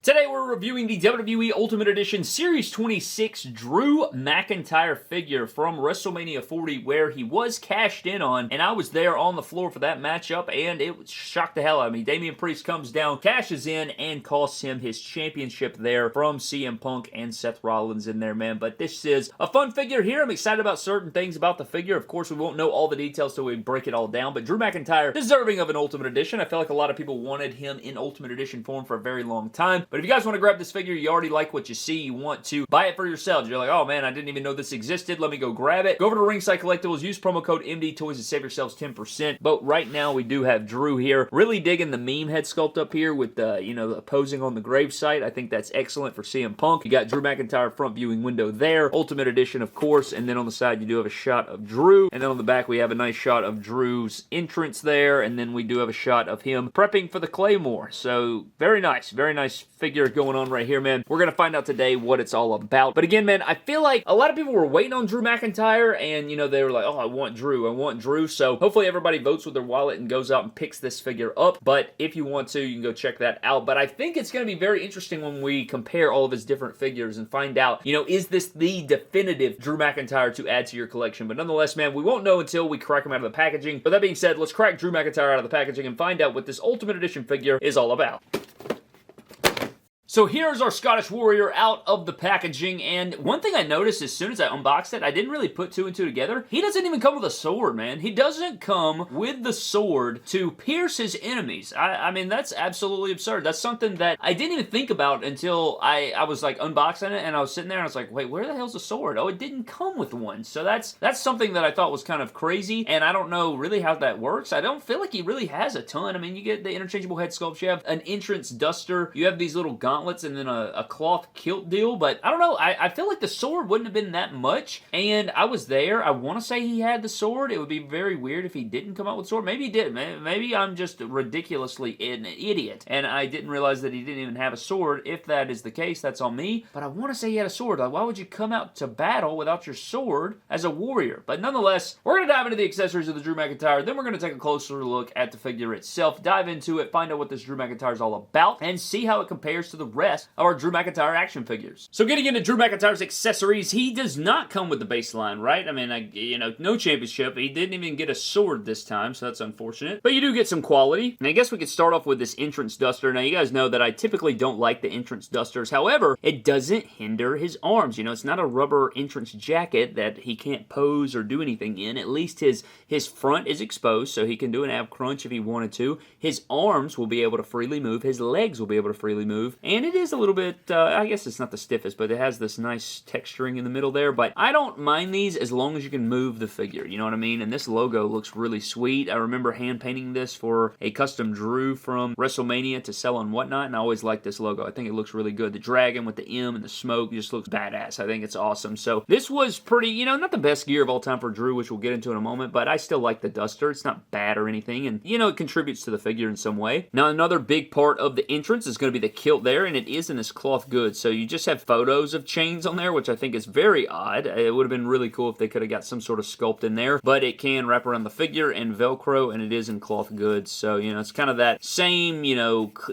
Today we're reviewing the WWE Ultimate Edition Series 26 Drew McIntyre figure from WrestleMania 40, where he was cashed in on, and I was there on the floor for that matchup, and it shocked the hell out of me. Damian Priest comes down, cashes in, and costs him his championship there from CM Punk and Seth Rollins in there, man. But this is a fun figure here. I'm excited about certain things about the figure. Of course, we won't know all the details till we break it all down, but Drew McIntyre, deserving of an Ultimate Edition. I feel like a lot of people wanted him in Ultimate Edition form for a very long time. But if you guys want to grab this figure, you already like what you see, you want to buy it for yourselves. You're like, oh man, I didn't even know this existed. Let me go grab it. Go over to Ringside Collectibles, use promo code MDTOYS to save yourselves 10%. But right now, we do have Drew here. Really digging the meme head sculpt up here with the, the posing on the gravesite. I think that's excellent for CM Punk. You got Drew McIntyre front viewing window there. Ultimate Edition, of course. And then on the side, you do have a shot of Drew. And then on the back, we have a nice shot of Drew's entrance there. And then we do have a shot of him prepping for the Claymore. So, very nice figure going on right here, man. We're going to find out today what it's all about. But again, man, I feel like a lot of people were waiting on Drew McIntyre, and, they were like, oh, I want Drew. So hopefully everybody votes with their wallet and goes out and picks this figure up. But if you want to, you can go check that out. But I think it's going to be very interesting when we compare all of his different figures and find out, is this the definitive Drew McIntyre to add to your collection? But nonetheless, man, we won't know until we crack him out of the packaging. But that being said, let's crack Drew McIntyre out of the packaging and find out what this Ultimate Edition figure is all about. So here's our Scottish Warrior out of the packaging, and one thing I noticed as soon as I unboxed it, I didn't really put two and two together. He doesn't even come with a sword, man. He doesn't come with the sword to pierce his enemies. I mean, that's absolutely absurd. That's something that I didn't even think about until I was like unboxing it, and I was sitting there and I was like, wait, where the hell's the sword? Oh, it didn't come with one. So that's something that I thought was kind of crazy, and I don't know really how that works. I don't feel like he really has a ton. I mean, you get the interchangeable head sculpts, you have an entrance duster, you have these little gauntlets, and then a cloth kilt deal, but I don't know, I feel like the sword wouldn't have been that much, and I was there. I want to say he had the sword. It would be very weird if he didn't come out with a sword. Maybe he did. Maybe I'm just ridiculously an idiot, and I didn't realize that he didn't even have a sword. If that is the case, that's on me, but I want to say he had a sword. Like, why would you come out to battle without your sword as a warrior? But nonetheless, we're going to dive into the accessories of the Drew McIntyre, then we're going to take a closer look at the figure itself, dive into it, find out what this Drew McIntyre is all about, and see how it compares to the rest of our Drew McIntyre action figures. So getting into Drew McIntyre's accessories, he does not come with the baseline, right? I mean, no championship. He didn't even get a sword this time, so that's unfortunate. But you do get some quality. And I guess we could start off with this entrance duster. Now, you guys know that I typically don't like the entrance dusters. However, it doesn't hinder his arms. It's not a rubber entrance jacket that he can't pose or do anything in. At least his front is exposed, so he can do an ab crunch if he wanted to. His arms will be able to freely move. His legs will be able to freely move. And it is a little bit, I guess it's not the stiffest, but it has this nice texturing in the middle there. But I don't mind these as long as you can move the figure, you know what I mean? And this logo looks really sweet. I remember hand painting this for a custom Drew from WrestleMania to sell on whatnot, and I always like this logo. I think it looks really good. The dragon with the M and the smoke just looks badass. I think it's awesome. So this was pretty, not the best gear of all time for Drew, which we'll get into in a moment, but I still like the duster. It's not bad or anything, and it contributes to the figure in some way. Now, another big part of the entrance is going to be the kilt there, and it is in this cloth goods. So you just have photos of chains on there, which I think is very odd. It would have been really cool if they could have got some sort of sculpt in there, but it can wrap around the figure and Velcro, and it is in cloth goods. So, it's kind of that same,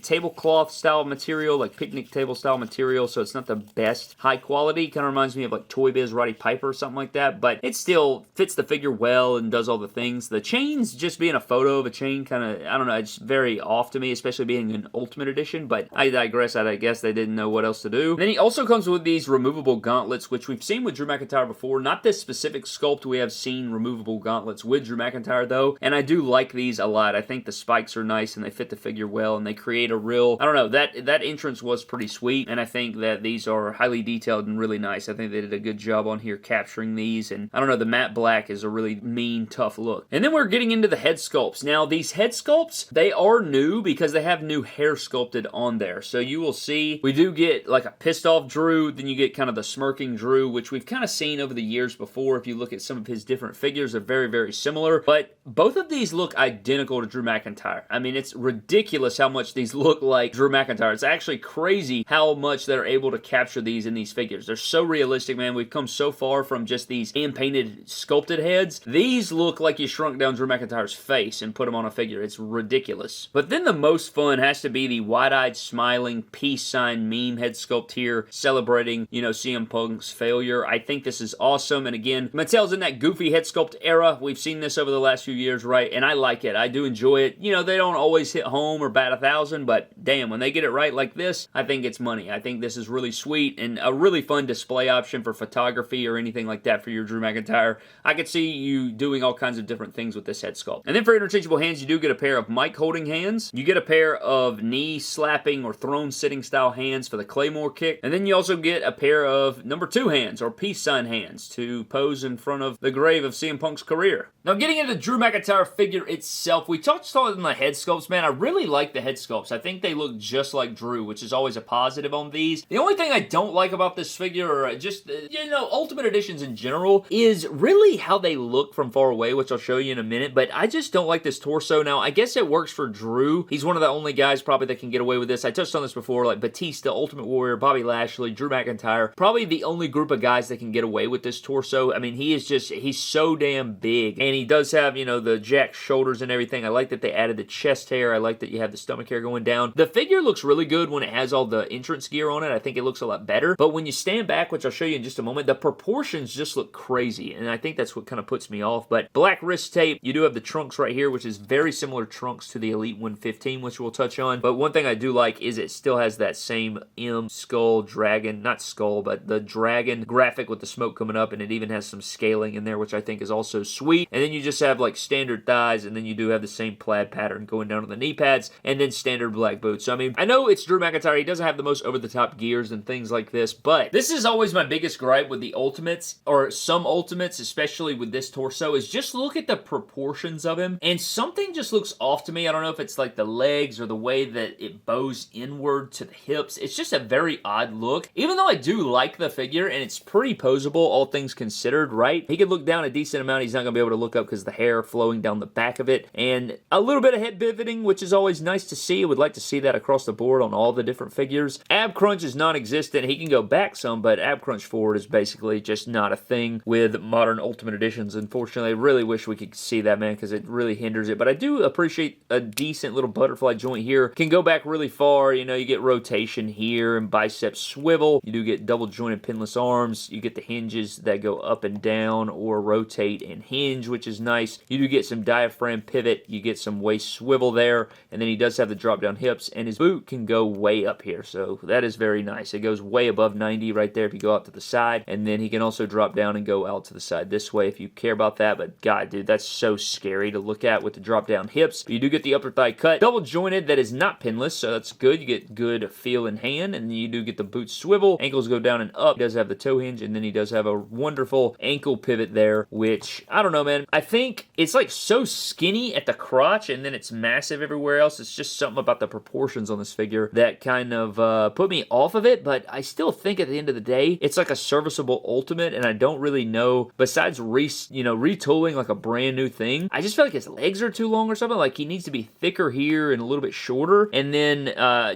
tablecloth style material, like picnic table style material, so it's not the best high quality. Kind of reminds me of like Toy Biz Roddy Piper or something like that, but it still fits the figure well and does all the things. The chains, just being a photo of a chain, kind of, I don't know, it's very off to me, especially being an Ultimate Edition, but I digress. I guess they didn't know what else to do. Then he also comes with these removable gauntlets, which we've seen with Drew McIntyre before. Not this specific sculpt. We have seen removable gauntlets with Drew McIntyre, though, and I do like these a lot. I think the spikes are nice, and they fit the figure well, and they create a real, I don't know, that entrance was pretty sweet, and I think that these are highly detailed and really nice. I think they did a good job on here capturing these, and I don't know, the matte black is a really mean, tough look. And then we're getting into the head sculpts. Now, these head sculpts, they are new because they have new hair sculpted on there, so you will see, we do get like a pissed off Drew, then you get kind of the smirking Drew, which we've kind of seen over the years before. If you look at some of his different figures, they're very, very similar, but both of these look identical to Drew McIntyre. I mean, it's ridiculous how much these look like Drew McIntyre. It's actually crazy how much they're able to capture these in these figures. They're so realistic, man. We've come so far from just these hand-painted, sculpted heads. These look like you shrunk down Drew McIntyre's face and put him on a figure. It's ridiculous. But then the most fun has to be the wide-eyed, smiling, peace sign meme head sculpt here, celebrating, you know, CM Punk's failure. I think this is awesome, and again, Mattel's in that goofy head sculpt era. We've seen this over the last few years, right? And I like it. I do enjoy it. You know, they don't always hit home or bat 1,000, but damn, when they get it right like this, I think it's money. I think this is really sweet and a really fun display option for photography or anything like that for your Drew McIntyre. I could see you doing all kinds of different things with this head sculpt. And then for interchangeable hands, you do get a pair of mic holding hands. You get a pair of knee slapping or throne sitting style hands for the Claymore kick. And then you also get a pair of number 2 hands or peace sign hands to pose in front of the grave of CM Punk's career. Now getting into the Drew McIntyre figure itself, we touched on the head sculpts, man. I really like the head sculpts. I think they look just like Drew, which is always a positive on these. The only thing I don't like about this figure, or just, you know, Ultimate Editions in general, is really how they look from far away, which I'll show you in a minute, but I just don't like this torso. Now, I guess it works for Drew. He's one of the only guys probably that can get away with this. I touched on this before, like Batista, Ultimate Warrior, Bobby Lashley, Drew McIntyre, probably the only group of guys that can get away with this torso. I mean, he's so damn big, and he does have, you know, the jacked shoulders and everything. I like that they added the chest hair. I like that you have the stomach hair going down. The figure looks really good when it has all the entrance gear on it. I think it looks a lot better, but when you stand back, which I'll show you in just a moment, the proportions just look crazy, and I think that's what kind of puts me off. But black wrist tape, you do have the trunks right here, which is very similar trunks to the Elite 115, which we'll touch on. But one thing I do like is it still has that same M skull dragon, not skull, but the dragon graphic with the smoke coming up, and it even has some scaling in there, which I think is also sweet. And then you just have like standard thighs, and then you do have the same plaid pattern going down to the knee pads, and then standard black boots. So I mean, I know it's Drew McIntyre, he doesn't have the most over-the-top gears and things like this, but this is always my biggest gripe with the Ultimates, or some Ultimates, especially with this torso, is just look at the proportions of him, and something just looks off to me. I don't know if it's like the legs or the way that it bows inward to the hips. It's just a very odd look, even though I do like the figure, and it's pretty posable, all things considered, right? He could look down a decent amount. He's not going to be able to look up because the hair flowing down the back of it, and a little bit of head pivoting, which is always nice to see. I would like to see that across the board on all the different figures. Ab crunch is non-existent. He can go back some, but ab crunch forward is basically just not a thing with modern Ultimate Editions. Unfortunately, I really wish we could see that, man, because it really hinders it. But I do appreciate a decent little butterfly joint here. Can go back really far. You know, you get rotation here and bicep swivel. You do get double jointed pinless arms. You get the hinges that go up and down or rotate and hinge, which is nice. You do get some diaphragm pivot. You get some waist swivel there, and then he does have the drop down hips, and his boot can go way up here, so that is very nice. It goes way above 90 right there if you go out to the side, and then he can also drop down and go out to the side this way if you care about that. But god, dude, that's so scary to look at with the drop down hips. But you do get the upper thigh cut, double jointed, that is not pinless, so that's good. You get good feel in hand, and then you do get the boot swivel. Ankles go down and up. He does have the toe hinge, and then he does have a wonderful ankle pivot there, which, I don't know, man. I think it's like so skinny at the crotch, and then it's massive everywhere else. It's just something about the proportions on this figure that kind of put me off of it, but I still think at the end of the day, it's like a serviceable Ultimate, and I don't really know, besides retooling like a brand new thing, I just feel like his legs are too long or something. Like he needs to be thicker here and a little bit shorter, and then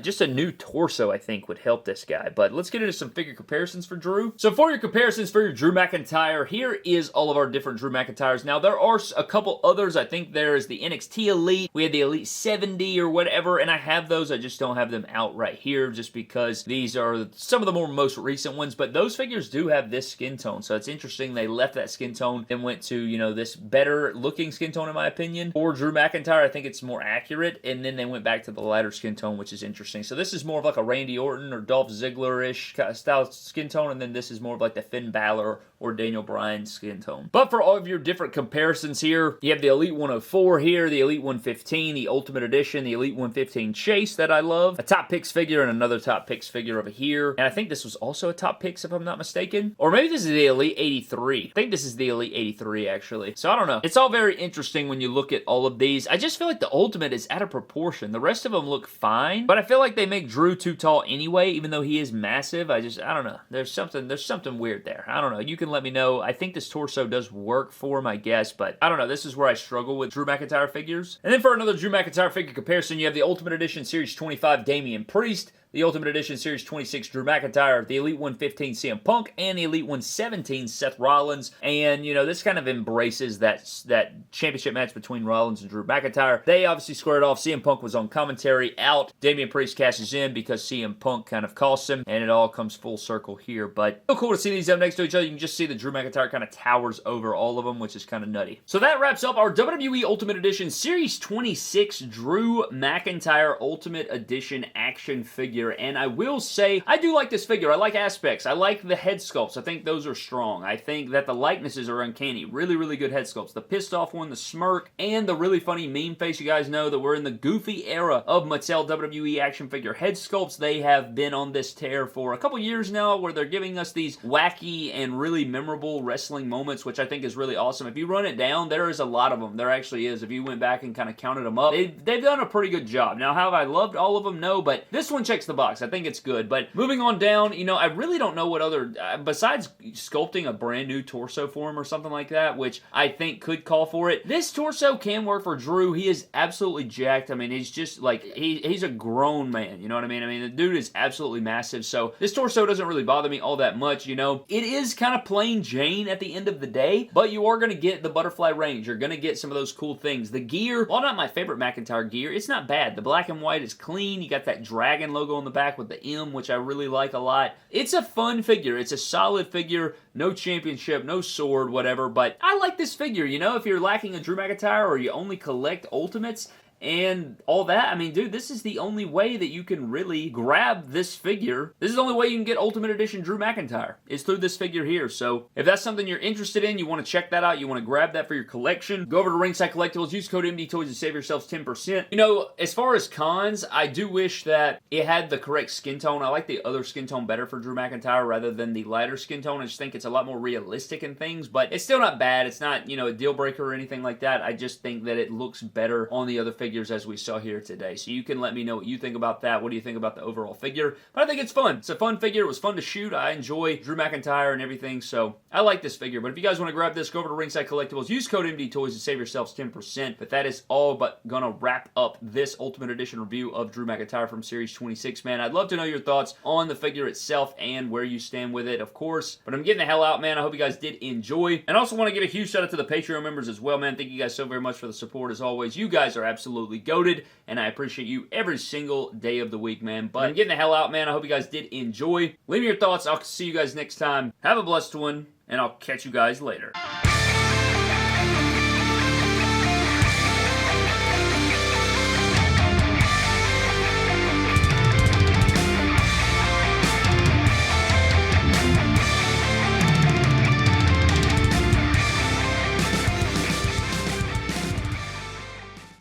just a new torso I think would help this guy. But let's get into some figure comparisons for Drew. So for your comparisons for your Drew McIntyre, here is all of our different Drew McIntyres. Now there are a couple others. I think there is the NXT Elite, we have the Elite 70 or whatever, and I have those. I just don't have them out right here just because these are some of the most recent ones, but those figures do have this skin tone, so it's interesting they left that skin tone and went to, you know, this better looking skin tone in my opinion. For Drew McIntyre, I think it's more accurate, and then they went back to the lighter skin tone, which is interesting. So this is more of like a Randy Orton or Dolph Ziggler-ish kind of style skin tone, and then this is more of like the Finn Balor or Daniel Bryan skin tone. But for all of your different comparisons here, you have the Elite 104 here, the Elite 115, the Ultimate Edition, the Elite 115 Chase that I love, a Top Picks figure, and another Top Picks figure over here. And I think this was also a Top Picks if I'm not mistaken. Or maybe this is the Elite 83. I think this is the Elite 83 actually. So I don't know. It's all very interesting when you look at all of these. I just feel like the Ultimate is out of proportion. The rest of them look fine, but I feel like they make Drew too tall anyway, even though he is massive. I don't know. There's something weird there. I don't know. You can let me know. I think this torso does work for him, I guess, but I don't know. This is where I struggle with Drew McIntyre figures. And then for another Drew McIntyre figure comparison, you have the Ultimate Edition Series 25 Damian Priest, the Ultimate Edition Series 26 Drew McIntyre, the Elite 115 CM Punk, and the Elite 117 Seth Rollins. And, you know, this kind of embraces that championship match between Rollins and Drew McIntyre. They obviously squared off. CM Punk was on commentary, out. Damian Priest cashes in because CM Punk kind of costs him, and it all comes full circle here. But so cool to see these up next to each other. You can just see that Drew McIntyre kind of towers over all of them, which is kind of nutty. So that wraps up our WWE Ultimate Edition Series 26 Drew McIntyre Ultimate Edition action figure. And I will say, I do like this figure. I like aspects. I like the head sculpts. I think those are strong. I think that the likenesses are uncanny. Really, really good head sculpts. The pissed off one, the smirk, and the really funny meme face. You guys know that we're in the goofy era of Mattel WWE action figure head sculpts. They have been on this tear for a couple years now where they're giving us these wacky and really memorable wrestling moments, which I think is really awesome. If you run it down, there is a lot of them. There actually is. If you went back and kind of counted them up, they've done a pretty good job. Now, have I loved all of them? No, but this one checks the box. I think it's good. But moving on down, you know, I really don't know what other, besides sculpting a brand new torso for him or something like that, which I think could call for it. This torso can work for Drew. He is absolutely jacked. I mean, he's just like, he's a grown man. You know what I mean? I mean, the dude is absolutely massive. So this torso doesn't really bother me all that much, you know. It is kind of plain Jane at the end of the day, but you are going to get the butterfly range. You're going to get some of those cool things. The gear, while not my favorite McIntyre gear, it's not bad. The black and white is clean. You got that dragon logo on the back with the M, which I really like a lot. It's a fun figure. It's a solid figure. No championship, no sword, whatever, but I like this figure, you know. If you're lacking a Drew McIntyre or you only collect Ultimates and all that, I mean, dude, this is the only way that you can really grab this figure. This is the only way you can get Ultimate Edition Drew McIntyre, is through this figure here. So if that's something you're interested in, you want to check that out, you want to grab that for your collection, go over to Ringside Collectibles, use code MDTOYS to save yourselves 10%. You know, as far as cons, I do wish that it had the correct skin tone. I like the other skin tone better for Drew McIntyre rather than the lighter skin tone. I just think it's a lot more realistic in things, but it's still not bad. It's not, you know, a deal breaker or anything like that. I just think that it looks better on the other figures as we saw here today. So you can let me know what you think about that. What do you think about the overall figure? But I think it's fun. It's a fun figure. It was fun to shoot. I enjoy Drew McIntyre and everything, so I like this figure. But if you guys want to grab this, go over to Ringside Collectibles. Use code MDTOYS to save yourselves 10%. But that is all but gonna wrap up this Ultimate Edition review of Drew McIntyre from Series 26, man. I'd love to know your thoughts on the figure itself and where you stand with it, of course. But I'm getting the hell out, man. I hope you guys did enjoy. And I also want to give a huge shout out to the Patreon members as well, man. Thank you guys so very much for the support as always. You guys are absolutely goated, and I appreciate you every single day of the week, man. But I'm getting the hell out, man. I hope you guys did enjoy. Leave me your thoughts. I'll see you guys next time. Have a blessed one, and I'll catch you guys later.